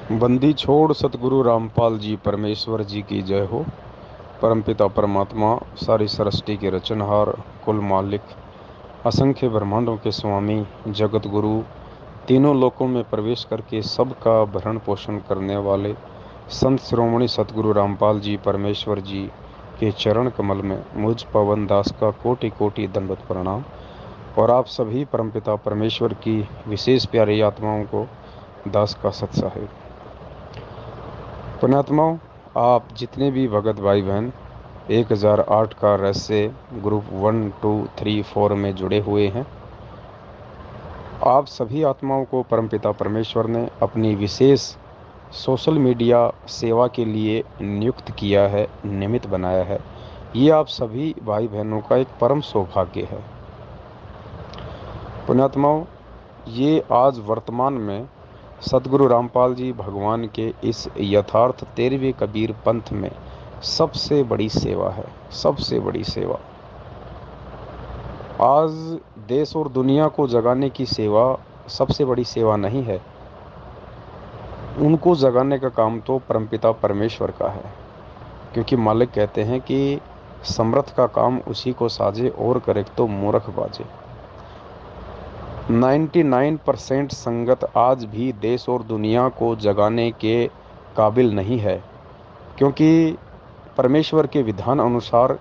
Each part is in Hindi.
बंदी छोड़ सतगुरु रामपाल जी परमेश्वर जी की जय हो। परमपिता परमात्मा सारी सृष्टि के रचनहार, कुल मालिक, असंख्य ब्रह्मांडों के स्वामी, जगत गुरु, तीनों लोकों में प्रवेश करके सबका भरण पोषण करने वाले संत शिरोमणि सतगुरु रामपाल जी परमेश्वर जी के चरण कमल में मुझ पवन दास का कोटि कोटि दंडवत प्रणाम। और आप सभी परमपिता परमेश्वर की विशेष प्यारी आत्माओं को दास का सत साहिब। पुण्यात्माओं, आप जितने भी भगत भाई बहन 1008 का रहस्य ग्रुप 1, 2, 3, 4 में जुड़े हुए हैं, आप सभी आत्माओं को परमपिता परमेश्वर ने अपनी विशेष सोशल मीडिया सेवा के लिए नियुक्त किया है, निमित्त बनाया है। ये आप सभी भाई बहनों का एक परम सौभाग्य है। पुण्यात्माओं, ये आज वर्तमान में सतगुरु रामपाल जी भगवान के इस यथार्थ 13वें कबीर पंथ में सबसे बड़ी सेवा है, सबसे बड़ी सेवा। आज देश और दुनिया को जगाने की सेवा सबसे बड़ी सेवा नहीं है, उनको जगाने का काम तो परमपिता परमेश्वर का है। क्योंकि मालिक कहते हैं कि समर्थ का काम उसी को साजे और करे तो मूर्ख बाजे। 99% संगत आज भी देश और दुनिया को जगाने के काबिल नहीं है, क्योंकि परमेश्वर के विधान अनुसार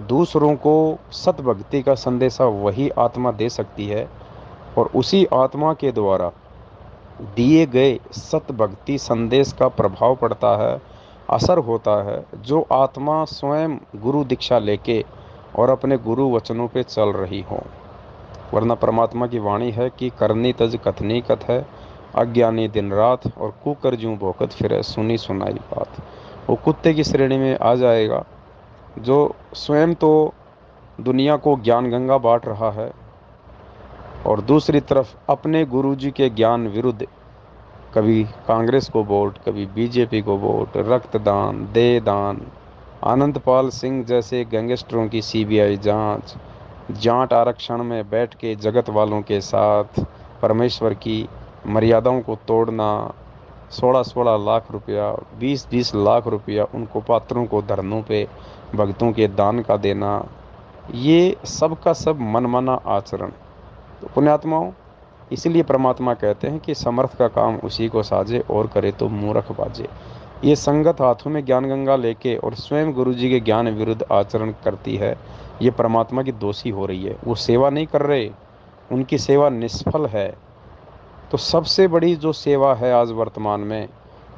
दूसरों को सत भक्ति का संदेशा वही आत्मा दे सकती है, और उसी आत्मा के द्वारा दिए गए सत भक्ति संदेश का प्रभाव पड़ता है, असर होता है, जो आत्मा स्वयं गुरु दीक्षा लेके और अपने गुरु वचनों पे चल रही हो। वरना परमात्मा की वाणी है कि करनी तज कथनी कथ है, अज्ञानी दिन रात, और कुकर जूं भोकत फिरे सुनी सुनाई बात। वो कुत्ते की श्रेणी में आ जाएगा जो स्वयं तो दुनिया को ज्ञान गंगा बांट रहा है, और दूसरी तरफ अपने गुरुजी के ज्ञान विरुद्ध कभी कांग्रेस को वोट, कभी बीजेपी को वोट, रक्तदान, देहदान, आनंदपाल सिंह जैसे गैंगस्टरों की सीबीआई जांच, जाट आरक्षण में बैठ के जगत वालों के साथ परमेश्वर की मर्यादाओं को तोड़ना, 16-16 लाख रुपया, 20-20 लाख रुपया उनको पात्रों को धरनों पे भक्तों के दान का देना, ये सब का सब मनमाना आचरण। तो पुण्यात्माओं, इसलिए परमात्मा कहते हैं कि समर्थ का काम उसी को साजे और करे तो मूर्ख बाजे। ये संगत हाथों में ज्ञान गंगा लेके और स्वयं गुरु जी के ज्ञान विरुद्ध आचरण करती है, ये परमात्मा की दोषी हो रही है। वो सेवा नहीं कर रहे, उनकी सेवा निष्फल है। तो सबसे बड़ी जो सेवा है आज वर्तमान में,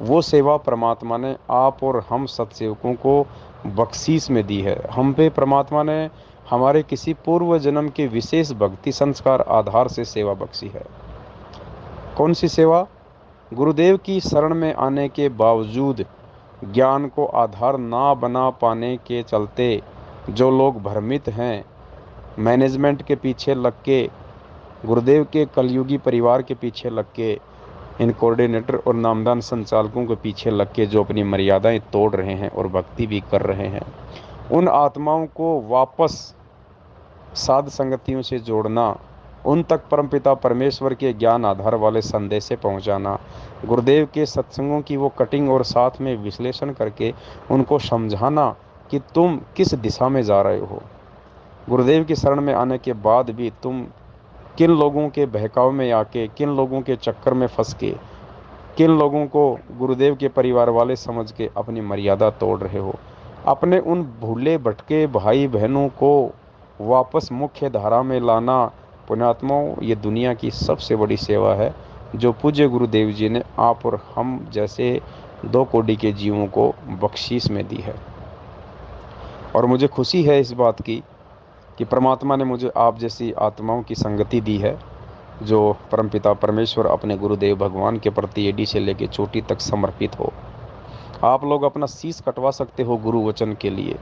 वो सेवा परमात्मा ने आप और हम सत्सेवकों को बख्शीश में दी है। हम पे परमात्मा ने हमारे किसी पूर्व जन्म के विशेष भक्ति संस्कार आधार से सेवा बख्शी है। कौन सी सेवा? गुरुदेव की शरण में आने के बावजूद ज्ञान को आधार ना बना पाने के चलते जो लोग भ्रमित हैं, मैनेजमेंट के पीछे लग के, गुरुदेव के कलयुगी परिवार के पीछे लग के, इन कोऑर्डिनेटर और नामदान संचालकों के पीछे लग के जो अपनी मर्यादाएं तोड़ रहे हैं और भक्ति भी कर रहे हैं, उन आत्माओं को वापस साध संगतियों से जोड़ना, उन तक परमपिता परमेश्वर के ज्ञान आधार वाले संदेशे पहुंचाना, गुरुदेव के सत्संगों की वो कटिंग और साथ में विश्लेषण करके उनको समझाना कि तुम किस दिशा में जा रहे हो। गुरुदेव की शरण में आने के बाद भी तुम किन लोगों के बहकाव में आके, किन लोगों के चक्कर में फंस के, किन लोगों को गुरुदेव के परिवार वाले समझ के अपनी मर्यादा तोड़ रहे हो। अपने उन भूले भटके भाई बहनों को वापस मुख्य धारा में लाना, पुण्यात्माओं, ये दुनिया की सबसे बड़ी सेवा है जो पूज्य गुरुदेव जी ने आप और हम जैसे 2 कोटि के जीवों को बख्शीश में दी है। और मुझे खुशी है इस बात की कि परमात्मा ने मुझे आप जैसी आत्माओं की संगति दी है, जो परमपिता परमेश्वर अपने गुरुदेव भगवान के प्रति एडी से लेकर चोटी तक समर्पित हो। आप लोग अपना शीश कटवा सकते हो गुरु वचन के लिए,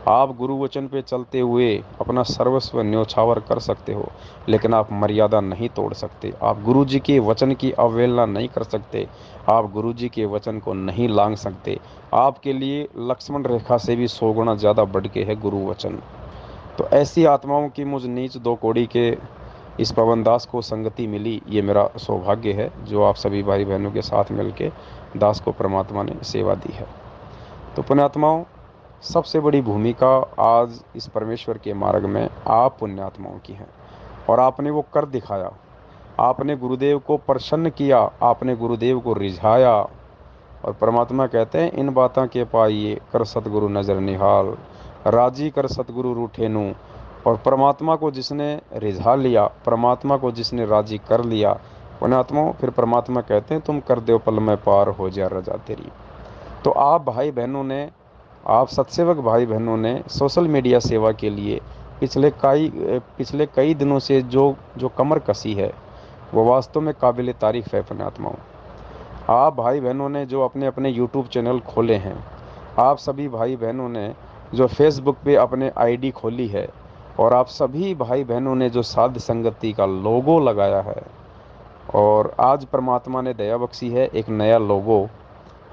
आप गुरु वचन पे चलते हुए अपना सर्वस्व न्योछावर कर सकते हो, लेकिन आप मर्यादा नहीं तोड़ सकते। आप गुरु जी के वचन की अवहेलना नहीं कर सकते, आप गुरु जी के वचन को नहीं लांघ सकते। आपके लिए लक्ष्मण रेखा से भी 100 गुना ज़्यादा बढ़ के है गुरु वचन। तो ऐसी आत्माओं की मुझ नीच 2 कोड़ी के इस पवन दास को संगति मिली, ये मेरा सौभाग्य है जो आप सभी भाई बहनों के साथ मिलके दास को परमात्मा ने सेवा दी है। तो पुण्यात्माओं, सबसे बड़ी भूमिका आज इस परमेश्वर के मार्ग में आप पुण्यात्माओं की है, और आपने वो कर दिखाया। आपने गुरुदेव को प्रसन्न किया, आपने गुरुदेव को रिझाया। और परमात्मा कहते हैं, इन बातों के पाइए कर सतगुरु नजर निहाल, राजी कर सतगुरु रूठे नू। और परमात्मा को जिसने रिझा लिया, परमात्मा को जिसने राजी कर लिया, पुण्यात्माओं, फिर परमात्मा कहते हैं, तुम कर दो पल में पार हो जा रजा तेरी। तो आप भाई बहनों ने, आप सत्सेवक भाई बहनों ने सोशल मीडिया सेवा के लिए पिछले कई दिनों से जो जो कमर कसी है, वो वास्तव में काबिल तारीफ है पुण्यात्माओं। आप भाई बहनों ने जो अपने अपने यूट्यूब चैनल खोले हैं, आप सभी भाई बहनों ने जो फेसबुक पे अपने आईडी खोली है, और आप सभी भाई बहनों ने जो साध संगति का लोगो लगाया है, और आज परमात्मा ने दया बख्शी है, एक नया लोगो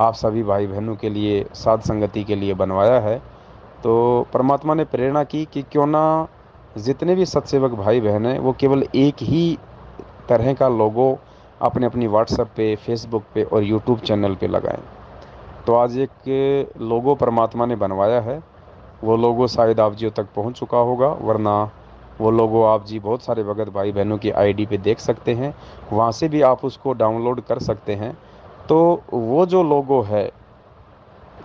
आप सभी भाई बहनों के लिए, साध संगति के लिए बनवाया है। तो परमात्मा ने प्रेरणा की कि क्यों ना जितने भी सत्सेवक भाई बहन हैं वो केवल एक ही तरह का लोगो अपने अपनी व्हाट्सएप पे, फेसबुक पे और यूट्यूब चैनल पे लगाएं। तो आज एक लोगो परमात्मा ने बनवाया है। वो लोगो शायद आप जियों तक पहुंच चुका होगा, वरना वो लोगो आप जी बहुत सारे भगत भाई बहनों की आईडी पे देख सकते हैं, वहाँ से भी आप उसको डाउनलोड कर सकते हैं। तो वो जो लोगो है,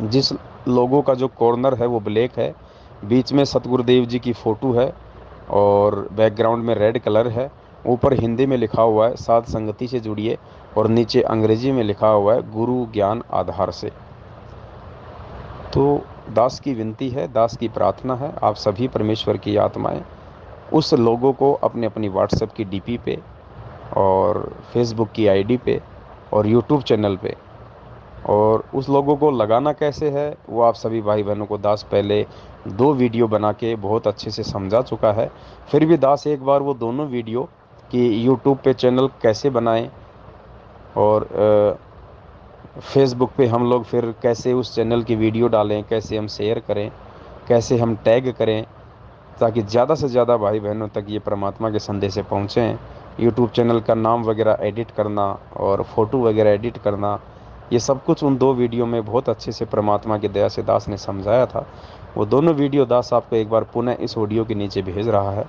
जिस लोगो का जो कॉर्नर है वो ब्लैक है, बीच में सतगुरुदेव जी की फ़ोटो है, और बैकग्राउंड में रेड कलर है। ऊपर हिंदी में लिखा हुआ है साध संगति से जुड़िए, और नीचे अंग्रेजी में लिखा हुआ है गुरु ज्ञान आधार से। तो दास की विनती है, दास की प्रार्थना है, आप सभी परमेश्वर की आत्माएं उस लोगों को अपने अपनी व्हाट्सएप की डीपी पे, और फेसबुक की आईडी पे, और यूट्यूब चैनल पे, और उस लोगों को लगाना कैसे है वो आप सभी भाई बहनों को दास पहले 2 वीडियो बना के बहुत अच्छे से समझा चुका है। फिर भी दास एक बार वो दोनों वीडियो कि यूट्यूब पे चैनल कैसे बनाएं, और फेसबुक पे हम लोग फिर कैसे उस चैनल की वीडियो डालें, कैसे हम शेयर करें, कैसे हम टैग करें, ताकि ज़्यादा से ज़्यादा भाई बहनों तक ये परमात्मा के संदेश पहुँचें। यूट्यूब चैनल का नाम वगैरह एडिट करना और फ़ोटो वगैरह एडिट करना, ये सब कुछ उन 2 वीडियो में बहुत अच्छे से परमात्मा की दया से दास ने समझाया था। वो दोनों वीडियो दास आपको एक बार पुनः इस ऑडियो के नीचे भेज रहा है।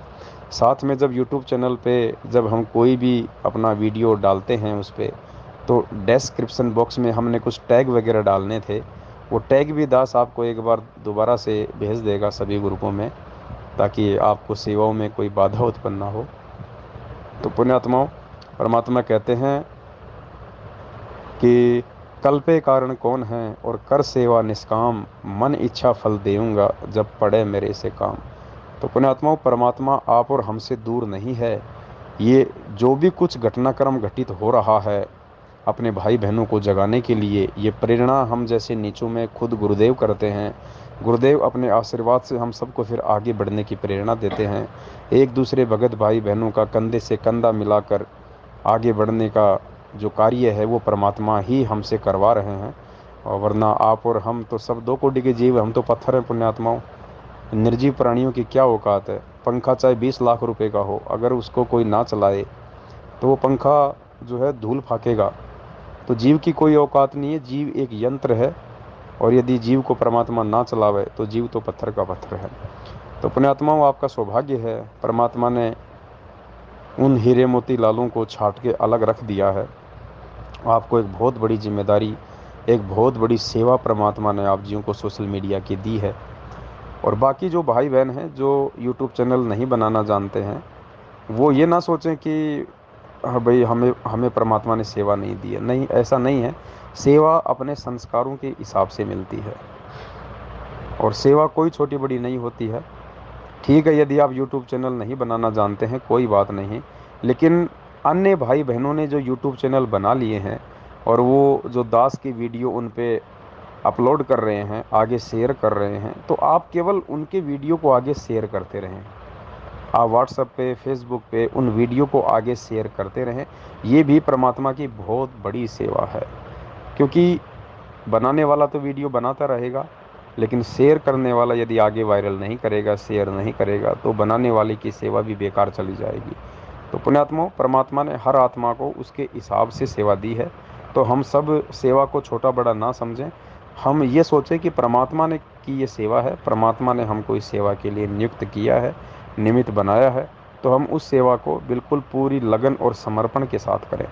साथ में जब यूट्यूब चैनल पे जब हम कोई भी अपना वीडियो डालते हैं उस पर, तो डिस्क्रिप्शन बॉक्स में हमने कुछ टैग वगैरह डालने थे, वो टैग भी दास आपको एक बार दोबारा से भेज देगा सभी ग्रुपों में, ताकि आपको सेवाओं में कोई बाधा उत्पन्न ना हो। तो पुण्यात्माओं, परमात्मा कहते हैं कि कल्पे कारण कौन है और कर सेवा निष्काम, मन इच्छा फल देऊंगा जब पड़े मेरे से काम। तो पुण्यात्माओं, परमात्मा आप और हमसे दूर नहीं है। ये जो भी कुछ घटनाक्रम घटित हो रहा है अपने भाई बहनों को जगाने के लिए, ये प्रेरणा हम जैसे नीचों में खुद गुरुदेव करते हैं। गुरुदेव अपने आशीर्वाद से हम सबको फिर आगे बढ़ने की प्रेरणा देते हैं। एक दूसरे भगत भाई बहनों का कंधे से कंधा मिलाकर आगे बढ़ने का जो कार्य है वो परमात्मा ही हमसे करवा रहे हैं, और वरना आप और हम तो सब 2 कोटि के जीव, हम तो पत्थर हैं पुण्यात्माओं। निर्जीव प्राणियों की क्या औकात है। पंखा चाहे 20 लाख रुपए का हो, अगर उसको कोई ना चलाए तो वो पंखा जो है धूल फाकेगा। तो जीव की कोई औकात नहीं है, जीव एक यंत्र है, और यदि जीव को परमात्मा ना चलावे तो जीव तो पत्थर का पत्थर है। तो पुण्यात्माओं, आपका सौभाग्य है, परमात्मा ने उन हीरे मोती लालों को छाट के अलग रख दिया है। आपको एक बहुत बड़ी जिम्मेदारी, एक बहुत बड़ी सेवा परमात्मा ने आप जीवों को सोशल मीडिया की दी है। और बाकी जो भाई बहन हैं जो यूट्यूब चैनल नहीं बनाना जानते हैं, वो ये ना सोचें कि हाँ भाई, हमें हमें परमात्मा ने सेवा नहीं दी है। नहीं, ऐसा नहीं है। सेवा अपने संस्कारों के हिसाब से मिलती है, और सेवा कोई छोटी बड़ी नहीं होती है। ठीक है, यदि आप यूट्यूब चैनल नहीं बनाना जानते हैं कोई बात नहीं, लेकिन अन्य भाई बहनों ने जो यूट्यूब चैनल बना लिए हैं, और वो जो दास की वीडियो उन पे अपलोड कर रहे हैं, आगे शेयर कर रहे हैं, तो आप केवल उनके वीडियो को आगे शेयर करते रहें। आप व्हाट्सएप पे, फेसबुक पे उन वीडियो को आगे शेयर करते रहें। ये भी परमात्मा की बहुत बड़ी सेवा है, क्योंकि बनाने वाला तो वीडियो बनाता रहेगा, लेकिन शेयर करने वाला यदि आगे वायरल नहीं करेगा, शेयर नहीं करेगा, तो बनाने वाले की सेवा भी बेकार चली जाएगी। तो पुण्यात्माओं, परमात्मा ने हर आत्मा को उसके हिसाब से सेवा दी है। तो हम सब सेवा को छोटा बड़ा ना समझें। हम ये सोचें कि परमात्मा ने की ये सेवा है, परमात्मा ने हमको इस सेवा के लिए नियुक्त किया है, निमित्त बनाया है। तो हम उस सेवा को बिल्कुल पूरी लगन और समर्पण के साथ करें।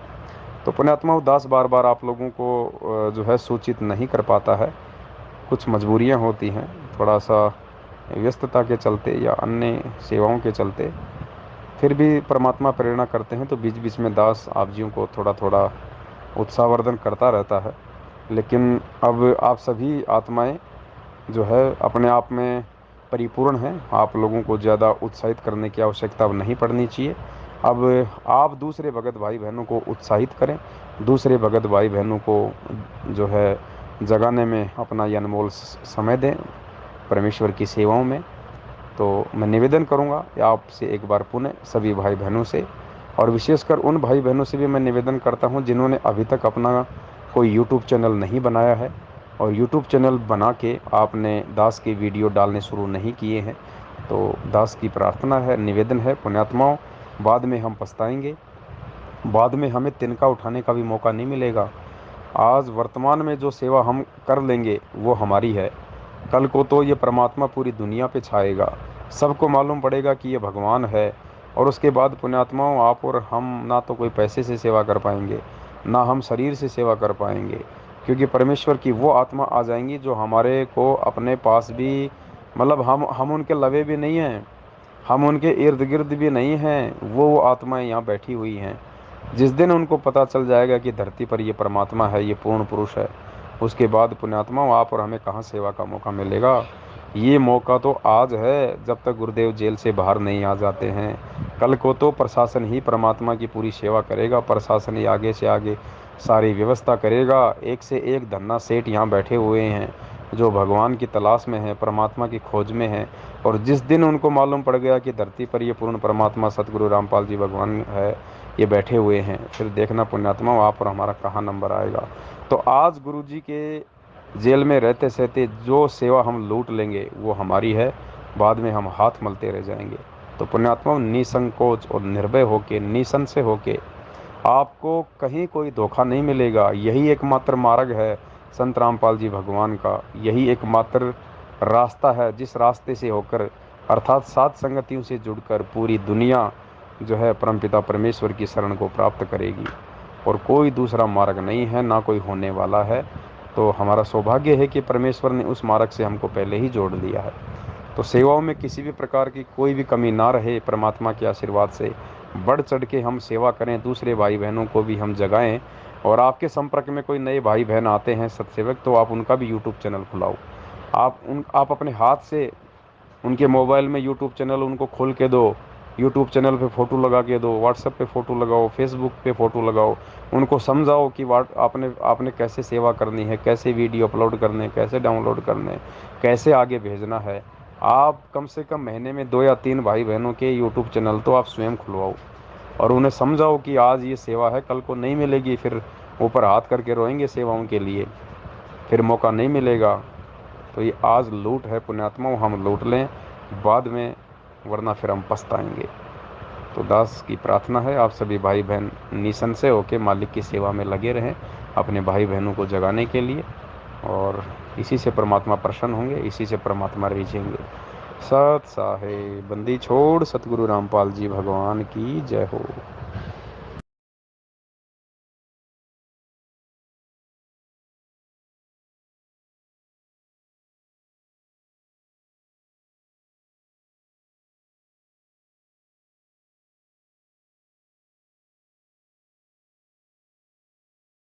तो पुण्यात्मा उदास बार बार आप लोगों को जो है सूचित नहीं कर पाता है। कुछ मजबूरियां होती हैं, थोड़ा सा व्यस्तता के चलते या अन्य सेवाओं के चलते। फिर भी परमात्मा प्रेरणा करते हैं तो बीच बीच में दास आप जीव को थोड़ा थोड़ा उत्साहवर्धन करता रहता है। लेकिन अब आप सभी आत्माएं जो है अपने आप में परिपूर्ण हैं। आप लोगों को ज़्यादा उत्साहित करने की आवश्यकता अब नहीं पड़नी चाहिए। अब आप दूसरे भगत भाई बहनों को उत्साहित करें, दूसरे भगत भाई बहनों को जो है जगाने में अपना ये अनमोल समय दें परमेश्वर की सेवाओं में। तो मैं निवेदन करूंगा आपसे एक बार पुनः सभी भाई बहनों से, और विशेषकर उन भाई बहनों से भी मैं निवेदन करता हूं जिन्होंने अभी तक अपना कोई यूट्यूब चैनल नहीं बनाया है और यूट्यूब चैनल बना के आपने दास के वीडियो डालने शुरू नहीं किए हैं। तो दास की प्रार्थना है, निवेदन है पुण्यात्माओं, बाद में हम पछताएंगे, बाद में हमें तिनका उठाने का भी मौका नहीं मिलेगा। आज वर्तमान में जो सेवा हम कर लेंगे वो हमारी है, कल को तो ये परमात्मा पूरी दुनिया पे छाएगा, सबको मालूम पड़ेगा कि ये भगवान है। और उसके बाद पुण्यात्माओं, आप और हम ना तो कोई पैसे से सेवा कर पाएंगे, ना हम शरीर से सेवा कर पाएंगे, क्योंकि परमेश्वर की वो आत्मा आ जाएंगी जो हमारे को अपने पास भी, मतलब हम उनके लवे भी नहीं हैं, हम उनके इर्द गिर्द भी नहीं हैं, वो आत्माएं यहाँ बैठी हुई हैं। जिस दिन उनको पता चल जाएगा कि धरती पर ये परमात्मा है, ये पूर्ण पुरुष है, उसके बाद पुण्यात्माओं आप और हमें कहाँ सेवा का मौका मिलेगा। ये मौका तो आज है, जब तक गुरुदेव जेल से बाहर नहीं आ जाते हैं। कल को तो प्रशासन ही परमात्मा की पूरी सेवा करेगा, प्रशासन ही आगे से आगे सारी व्यवस्था करेगा। एक से एक धन्ना सेठ यहाँ बैठे हुए हैं जो भगवान की तलाश में है, परमात्मा की खोज में है। और जिस दिन उनको मालूम पड़ गया कि धरती पर ये पूर्ण परमात्मा सतगुरु रामपाल जी भगवान है, ये बैठे हुए हैं, फिर देखना पुण्यात्मा आप और हमारा कहाँ नंबर आएगा। तो आज गुरु जी के जेल में रहते सहते जो सेवा हम लूट लेंगे वो हमारी है, बाद में हम हाथ मलते रह जाएंगे। तो पुण्यात्मा निसंकोच और निर्भय होके, निसंशय होके, आपको कहीं कोई धोखा नहीं मिलेगा। यही एकमात्र मार्ग है संत रामपाल जी भगवान का, यही एकमात्र रास्ता है जिस रास्ते से होकर, अर्थात सात संगतियों से जुड़कर पूरी दुनिया जो है परमपिता परमेश्वर की शरण को प्राप्त करेगी। और कोई दूसरा मार्ग नहीं है, ना कोई होने वाला है। तो हमारा सौभाग्य है कि परमेश्वर ने उस मार्ग से हमको पहले ही जोड़ लिया है। तो सेवाओं में किसी भी प्रकार की कोई भी कमी ना रहे, परमात्मा के आशीर्वाद से बढ़ चढ़ के हम सेवा करें, दूसरे भाई बहनों को भी हम जगाएं। और आपके संपर्क में कोई नए भाई बहन आते हैं सत्सेवक, तो आप उनका भी यूट्यूब चैनल खुलाओ। आप अपने हाथ से उनके मोबाइल में यूट्यूब चैनल उनको खोल के दो, यूट्यूब चैनल पे फ़ोटो लगा के दो, व्हाट्सएप पे फ़ोटो लगाओ, फेसबुक पे फ़ोटो लगाओ। उनको समझाओ कि वाट आपने आपने कैसे सेवा करनी है, कैसे वीडियो अपलोड करने, कैसे डाउनलोड करने, कैसे आगे भेजना है। आप कम से कम महीने में 2 या 3 भाई बहनों के यूट्यूब चैनल तो आप स्वयं खुलवाओ, और उन्हें समझाओ कि आज ये सेवा है, कल को नहीं मिलेगी, फिर ऊपर हाथ करके रोएंगे सेवाओं के लिए, फिर मौका नहीं मिलेगा। तो ये आज लूट है पुण्यात्माओं, हम लूट लें बाद में, वरना फिर हम पछताएंगे। तो दास की प्रार्थना है आप सभी भाई बहन निसंशय होकर मालिक की सेवा में लगे रहें, अपने भाई बहनों को जगाने के लिए। और इसी से परमात्मा प्रसन्न होंगे, इसी से परमात्मा रिझेंगे। सत साहे बंदी छोड़ सतगुरु रामपाल जी भगवान की जय हो।